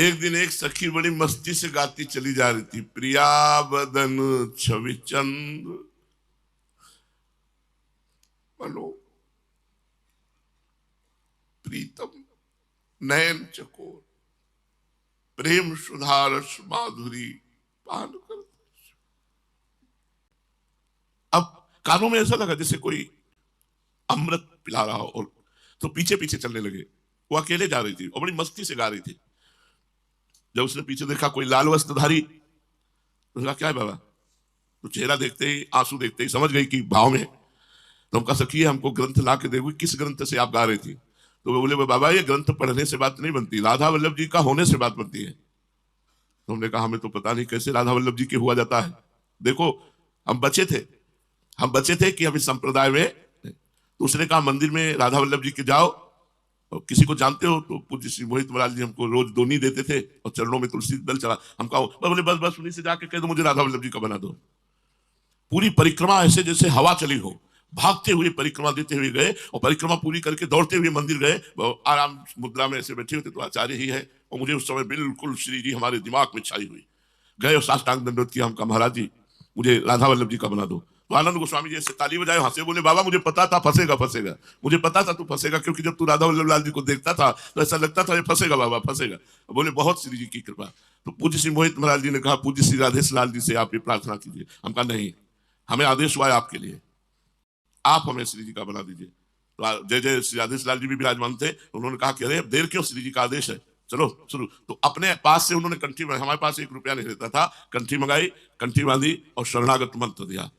एक दिन एक सखी बड़ी मस्ती से गाती चली जा रही थी, प्रिया बदन छवि चंद्र मनो प्रीतम नयन चकोर प्रेम सुधारस माधुरी पान कर। अब कानों में ऐसा लगा जैसे कोई अमृत पिला रहा हो, और तो पीछे पीछे चलने लगे। वो अकेले जा रही थी और बड़ी मस्ती से गा रही थी। जब उसने पीछे देखा कोई लाल वस्त्रधारी, उसने कहा क्या है बाबा? तो चेहरा देखते ही, आंसू देखते ही समझ गई कि भाव में। तो हमका सखी हमको ग्रंथ ला के देखो, किस ग्रंथ से आप गा रही थी? तो वो बोले बाबा ये ग्रंथ पढ़ने से बात नहीं बनती, राधा वल्लभ जी का होने से बात बनती है। तो हमने कहा हमें तो पता नहीं कैसे राधा वल्लभ जी के हुआ जाता है। देखो हम बचे थे कि हम इस संप्रदाय में। तो उसने कहा मंदिर में राधा वल्लभ जी के जाओ, और किसी को जानते हो तो पूज्य श्री मोहित महाराज जी हमको रोज दोनी देते थे और चरणों में तुलसी दल चला। हम कहा बोले बस उन्हीं से जाके कह दो मुझे राधा वल्लभ जी का बना दो। पूरी परिक्रमा ऐसे जैसे हवा चली हो, भागते हुए परिक्रमा देते हुए गए, और परिक्रमा पूरी करके दौड़ते हुए मंदिर गए। आराम मुद्रा में ऐसे बैठे होते तो आचार्य ही है, और मुझे उस समय बिल्कुल श्री जी हमारे दिमाग में छाई हुई। गए और साष्टांग दंडवत किया। हम कहा महाराज जी मुझे राधा वल्लभ जी का बना दो। तो आनंद गोस्वामी जी ऐसे ताली बजाए, हंसे, बोले बाबा मुझे पता था फंसेगा, मुझे पता था तू फंसेगा, क्योंकि जब तू राधा वल्लभ लाल जी को देखता था तो ऐसा लगता था ये फंसेगा बाबा फंसेगा। बोले बहुत श्री जी की कृपा। तो पूज्य श्री मोहित महाराज जी ने कहा पूज्य श्री राधेश लाल जी से आप ये प्रार्थना कीजिए। हम कहा नहीं, हमें आदेश हुआ है आपके लिए, आप हमें श्री जी का बना दीजिए। तो जय जय श्री राधेश लाल जी भी विराजमान थे। उन्होंने कहा कि अरे देर क्यों, श्री जी का आदेश है, चलो शुरू। तो अपने पास से उन्होंने कंठी, हमारे पास 1 रुपया नहीं रहता था, कंठी मंगाई, कंठी बांधी और शरणागत मंत्र दिया।